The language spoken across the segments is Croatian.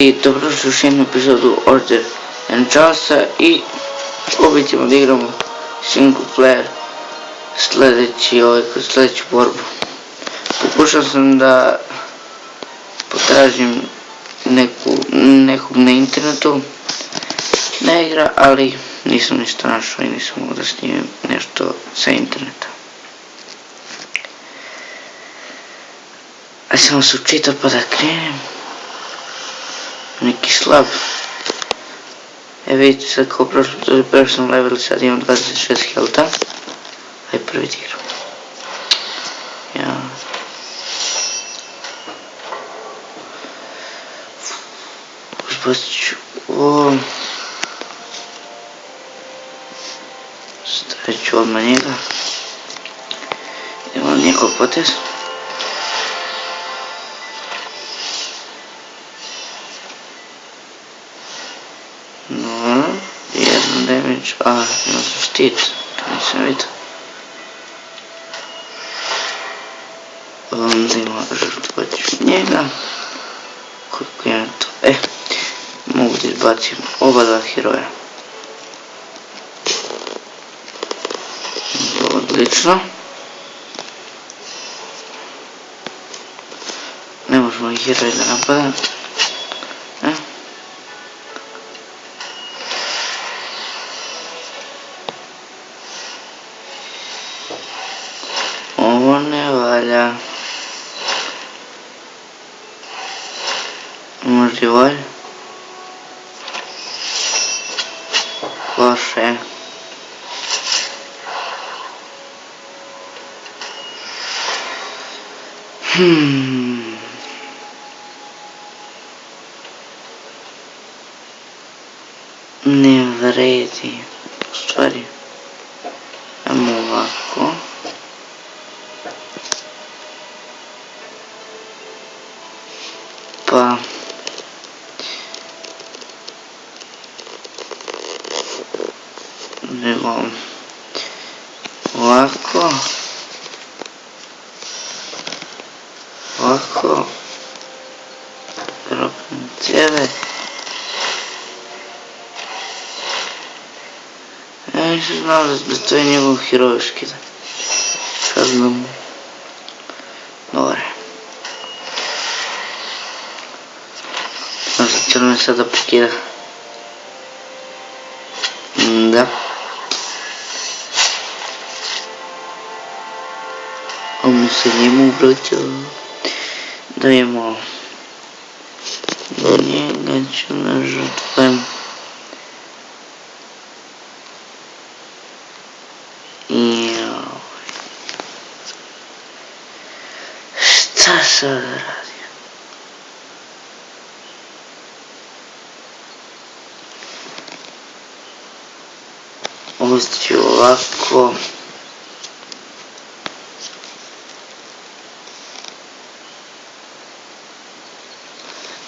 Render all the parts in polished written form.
I dobrodošli u još jednu epizodu Order and Charlesa i opet ćemo da igramo single player sljedeću borbu. Pokušao sam da potražim nekog na internetu da igra, ali nisam ništa našao i nisam mogao da snimim nešto sa interneta. A samo se učitao pa da krenem. Neki slab. Vidite sad kao prvi sam level, sad imam 26 healtha. Aj prvi igram. Ja. Uzbacit ću ovo. Stavit ću odmah njega. Idemo na njegov potez. Jedan damage, ima sam štit, to nisam vidio. Onda ima žrtvovat ću njega. Koliko imam to? Mogu da izbacim oba dva heroja. Odlično. Ne možemo i heroj da napadam. Ovo ne valja. Možda valja. Loše. Ne vredi. U stvari. Ajmo ovako. Pa idemo ovako, ovako, dropnem cijele. Ja nisam znao da to je njegov herojiški da saznam. Dobre. Možda će me sada prekida. Da. On se njemu vraća. Da imamo. Do njega ću na žrtvem. Šta sad radi? Ću ovako.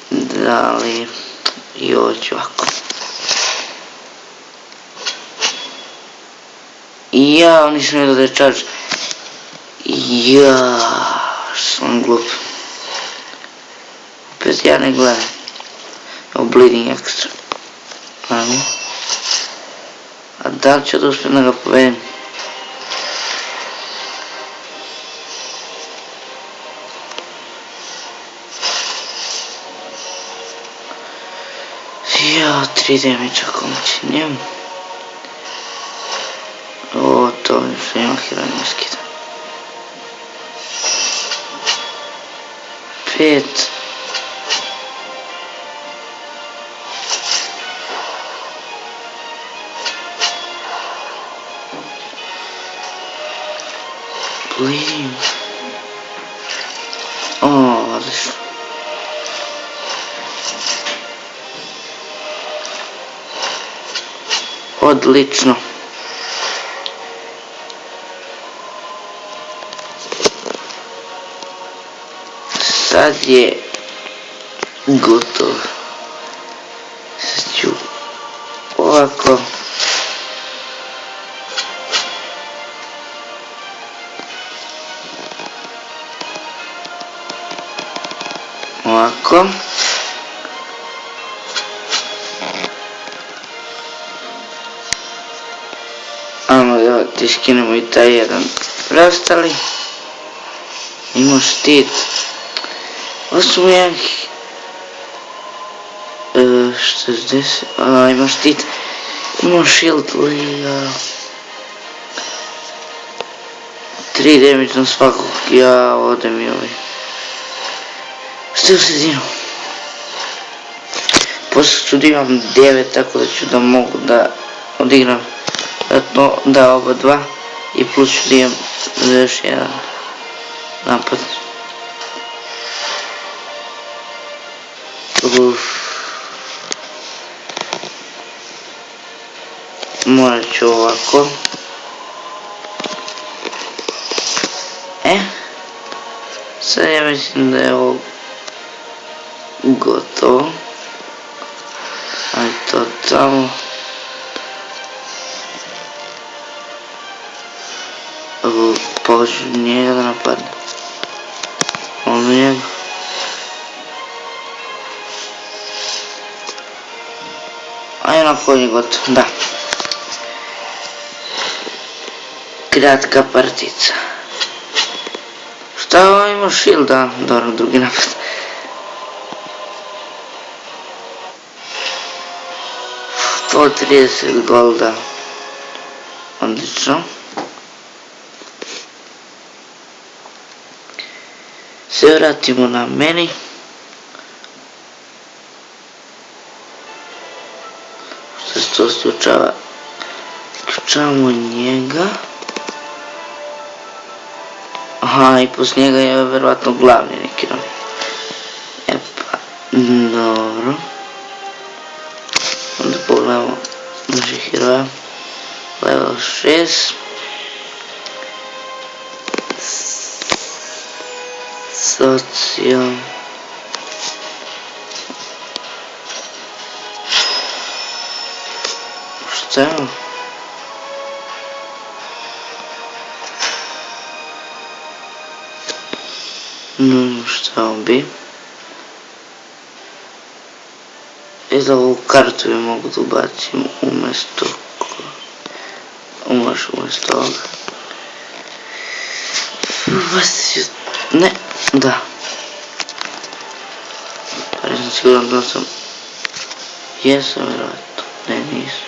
Da li i ovo ću ovako. Ja, nisam vidio da je charge. Ja, sam glup. Opet ja ne gledam. Evo bleeding extra. Ajmo. A da li ću da uspijem da ga povedem? Ja, 3 damage ako moći njemu. O, to što ima heroj ne skida. 5. Bleeding. O, odlično. Odlično. Sad je gotov. Sad ću ovako. Ovako. da iskinemo i taj jedan preostali. Ima štit. Osmo jedan 60, ima štit. Ima shield, 3 damage na svakog, ja ode mi ovaj. Ste u sredinu. Poslije ću da imam 9, tako da ću da mogu da odigram da oba dva i plus ću da imam još jedan napad. Morat ću ovako. Sad ja mislim da je ovo gotovo. Ajde to tamo. Pođu njega da napadne. On njega. Ajde onako on je gotov, da. Kratka partica. Šta ovo ima shielda? Dobro, drugi napad. To 30 golda. Odlično. Se vratimo na meni. Što se to slučava? Ključamo njega. Aha, i poslije njega je verovatno glavni neki rom. Epa, dobro. Onda pogledamo naših heroja. Level 6. Socijal. Šta je ovo? Šta on bi? Za ovu kartu je mogu da ubacim umjesto ovoga. Ne, da. Pa nisam siguran da sam. Jesam vjerojatno. Ne, nisam.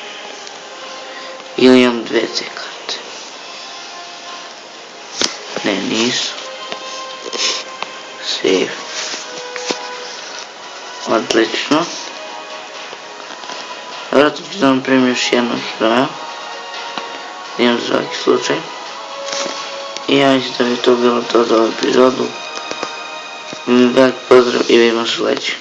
Ili imam 2 te karte. Ne, nisam. Save. Odlično. Vjerojatno ću da napravim još jednog heroja. Imam za svaki slučaj. I ja mislim da bi to bilo to za ovu epizodu. Velik pozdrav i vidimo se sledeći.